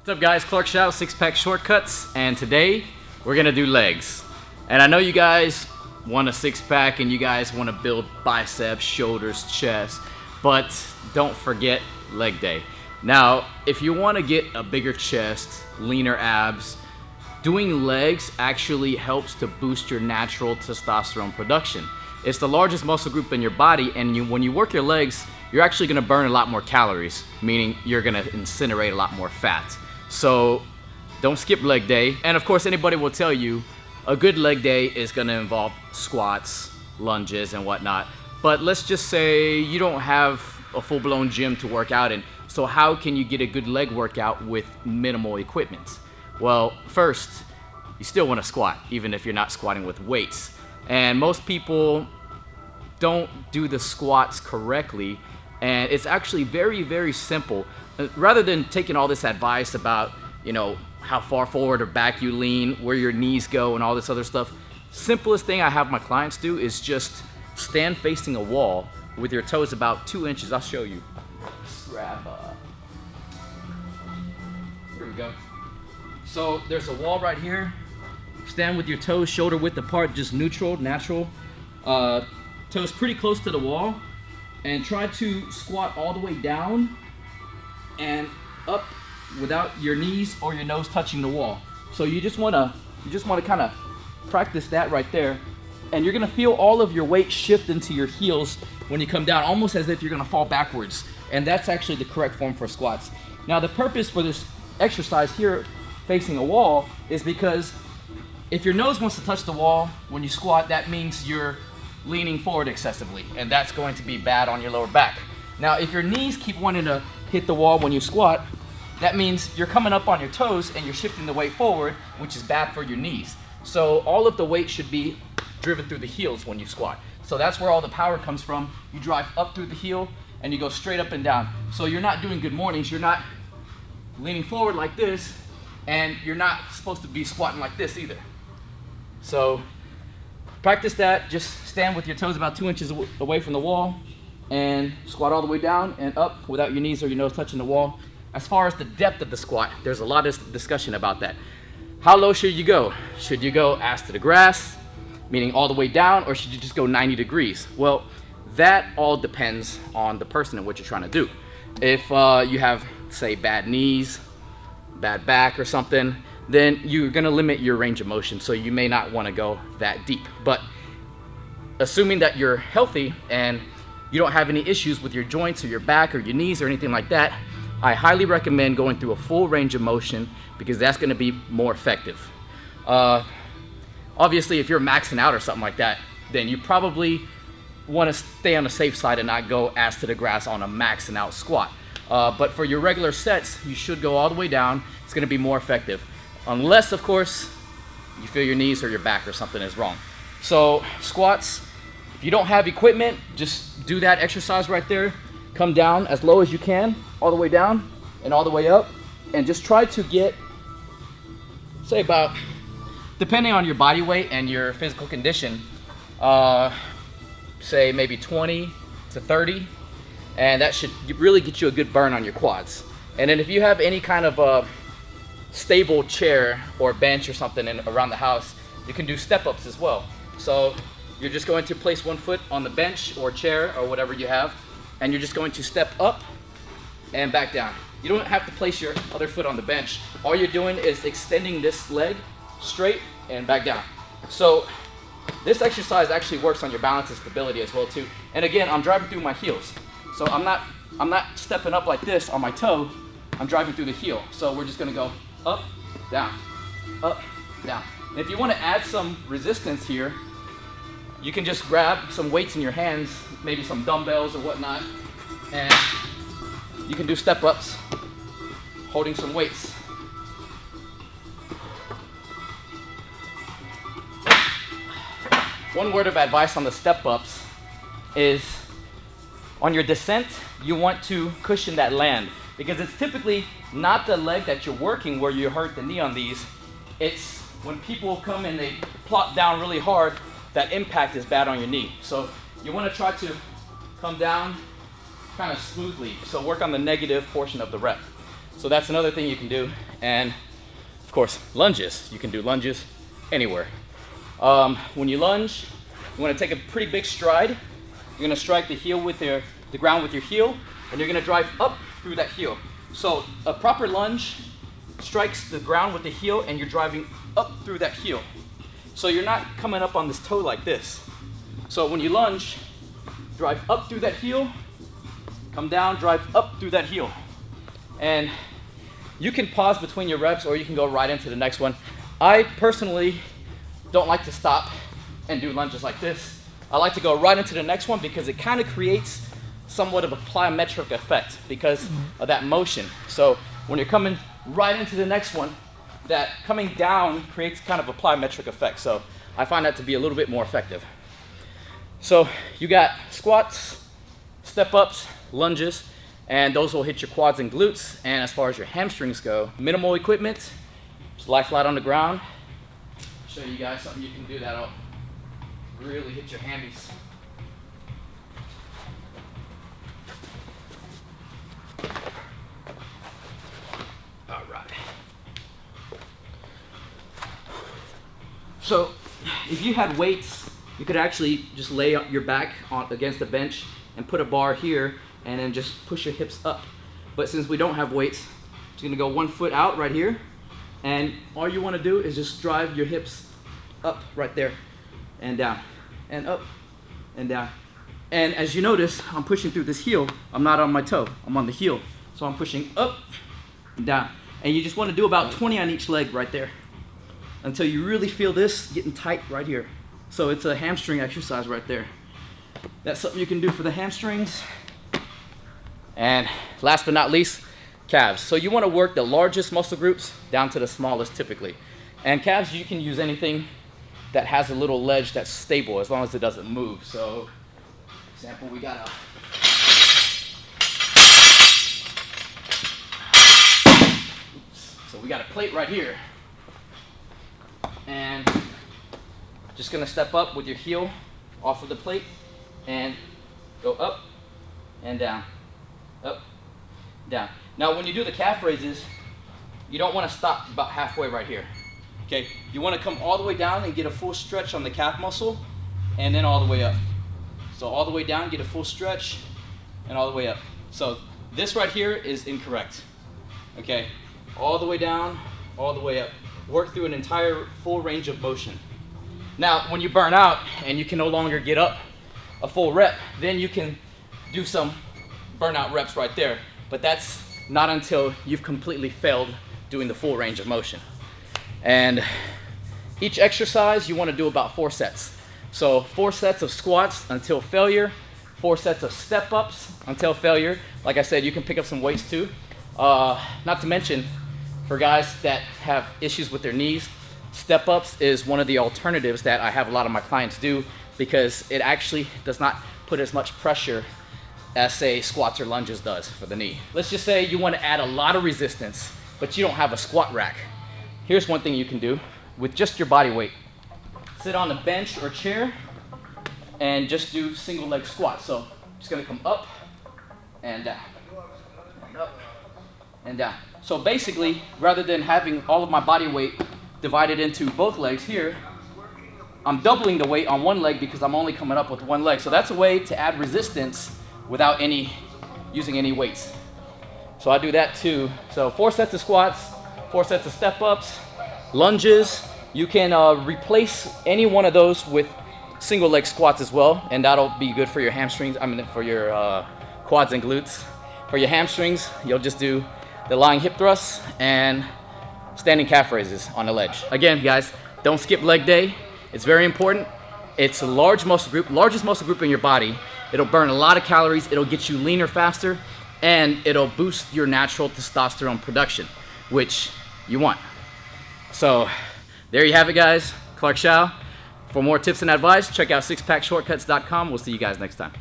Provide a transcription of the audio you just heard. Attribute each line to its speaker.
Speaker 1: What's up guys, Clark Shaw, Six Pack Shortcuts, and today we're gonna do legs. And I know you guys want a six pack and you guys want to build biceps, shoulders, chest, but don't forget leg day. Now, if you want to get a bigger chest, leaner abs, doing legs actually helps to boost your natural testosterone production. It's the largest muscle group in your body, and when you work your legs, you're actually gonna burn a lot more calories, meaning you're gonna incinerate a lot more fat. So don't skip leg day. And of course, anybody will tell you a good leg day is gonna involve squats, lunges, and whatnot. But let's just say you don't have a full-blown gym to work out in. So how can you get a good leg workout with minimal equipment? Well, first, you still wanna squat, even if you're not squatting with weights. And most people don't do the squats correctly, and it's actually very, very simple. Rather than taking all this advice about, how far forward or back you lean, where your knees go, and all this other stuff, simplest thing I have my clients do is just stand facing a wall with your toes about 2 inches. I'll show you. Just grab, here we go. So there's a wall right here. Stand with your toes shoulder width apart, just neutral, natural. Toes pretty close to the wall, and try to squat all the way down and up without your knees or your nose touching the wall. So you just wanna kind of practice that right there, and you're gonna feel all of your weight shift into your heels when you come down, almost as if you're gonna fall backwards. And that's actually the correct form for squats. Now the purpose for this exercise here, facing a wall, is because if your nose wants to touch the wall when you squat, that means you're leaning forward excessively, and that's going to be bad on your lower back. Now, if your knees keep wanting to hit the wall when you squat, that means you're coming up on your toes and you're shifting the weight forward, which is bad for your knees. So all of the weight should be driven through the heels when you squat. So that's where all the power comes from. You drive up through the heel and you go straight up and down. So you're not doing good mornings, you're not leaning forward like this, and you're not supposed to be squatting like this either. So practice that. Just stand with your toes about 2 inches away from the wall and squat all the way down and up without your knees or your nose touching the wall. As far as the depth of the squat, there's a lot of discussion about that. How low should you go? Should you go ass to the grass, meaning all the way down, or should you just go 90 degrees? Well, that all depends on the person and what you're trying to do. If you have, say, bad knees, bad back or something, then you're gonna limit your range of motion, so you may not wanna go that deep. But assuming that you're healthy and you don't have any issues with your joints or your back or your knees or anything like that, I highly recommend going through a full range of motion, because that's gonna be more effective. Obviously, if you're maxing out or something like that, then you probably wanna stay on the safe side and not go ass to the grass on a maxing out squat. But for your regular sets, you should go all the way down. It's gonna be more effective. Unless, of course, you feel your knees or your back or something is wrong. So squats, if you don't have equipment, just do that exercise right there. Come down as low as you can, all the way down and all the way up, and just try to get, say about, depending on your body weight and your physical condition, say maybe 20 to 30, and that should really get you a good burn on your quads. And then if you have any kind of stable chair or bench or something around the house, you can do step-ups as well. So you're just going to place one foot on the bench or chair or whatever you have, and you're just going to step up and back down. You don't have to place your other foot on the bench. All you're doing is extending this leg straight and back down. So this exercise actually works on your balance and stability as well too. And again, I'm driving through my heels. So I'm not stepping up like this on my toe, I'm driving through the heel. So we're just gonna go up, down, up, down. And if you wanna add some resistance here, you can just grab some weights in your hands, maybe some dumbbells or whatnot, and you can do step-ups holding some weights. One word of advice on the step-ups is, on your descent, you want to cushion that land, because it's typically not the leg that you're working where you hurt the knee on these. It's when people come and they plot down really hard, that impact is bad on your knee. So you want to try to come down kind of smoothly. So work on the negative portion of the rep. So that's another thing you can do. And of course, lunges. You can do lunges anywhere. When you lunge, you want to take a pretty big stride. You're going to strike the heel with the ground with your heel, and you're going to drive up through that heel. So a proper lunge strikes the ground with the heel, and you're driving up through that heel. So you're not coming up on this toe like this. So when you lunge, drive up through that heel, come down, drive up through that heel. And you can pause between your reps, or you can go right into the next one. I personally don't like to stop and do lunges like this. I like to go right into the next one because it kind of creates somewhat of a plyometric effect because of that motion. So when you're coming right into the next one, that coming down creates kind of a plyometric effect. So I find that to be a little bit more effective. So you got squats, step ups, lunges, and those will hit your quads and glutes. And as far as your hamstrings go, minimal equipment, just lie flat on the ground. Show you guys something you can do that'll really hit your hammies. All right. So if you had weights, you could actually just lay your back against the bench and put a bar here and then just push your hips up. But since we don't have weights, it's gonna go 1 foot out right here, and all you wanna do is just drive your hips up right there and down and up and down. And as you notice, I'm pushing through this heel. I'm not on my toe, I'm on the heel. So I'm pushing up and down. And you just wanna do about 20 on each leg right there until you really feel this getting tight right here. So it's a hamstring exercise right there. That's something you can do for the hamstrings. And last but not least, calves. So you want to work the largest muscle groups down to the smallest typically. And calves, you can use anything that has a little ledge that's stable as long as it doesn't move. So, for example, we got So we got a plate right here. And just gonna step up with your heel off of the plate and go up and down, up, down. Now when you do the calf raises, you don't wanna stop about halfway right here, okay? You wanna come all the way down and get a full stretch on the calf muscle and then all the way up. So all the way down, get a full stretch and all the way up. So this right here is incorrect, okay? All the way down, all the way up. Work through an entire full range of motion. Now, when you burn out and you can no longer get up a full rep, then you can do some burnout reps right there. But that's not until you've completely failed doing the full range of motion. And each exercise, you want to do about 4 sets. So 4 sets of squats until failure, 4 sets of step-ups until failure. Like I said, you can pick up some weights too. Not to mention, for guys that have issues with their knees, step-ups is one of the alternatives that I have a lot of my clients do because it actually does not put as much pressure as, say, squats or lunges does for the knee. Let's just say you want to add a lot of resistance, but you don't have a squat rack. Here's one thing you can do with just your body weight. Sit on a bench or chair and just do single leg squats. So just gonna come up and down, and up and down. So basically, rather than having all of my body weight divided into both legs here, I'm doubling the weight on one leg because I'm only coming up with one leg. So that's a way to add resistance without using any weights. So I do that too. So 4 sets of squats, 4 sets of step-ups, lunges. You can replace any one of those with single leg squats as well, and that'll be good for your hamstrings, for your quads and glutes. For your hamstrings, you'll just do the lying hip thrusts and standing calf raises on the ledge. Again, guys, don't skip leg day. It's very important. It's a largest muscle group in your body. It'll burn a lot of calories, it'll get you leaner faster, and it'll boost your natural testosterone production, which you want. So there you have it, guys. Clark Shao. For more tips and advice, check out SixPackShortcuts.com. We'll see you guys next time.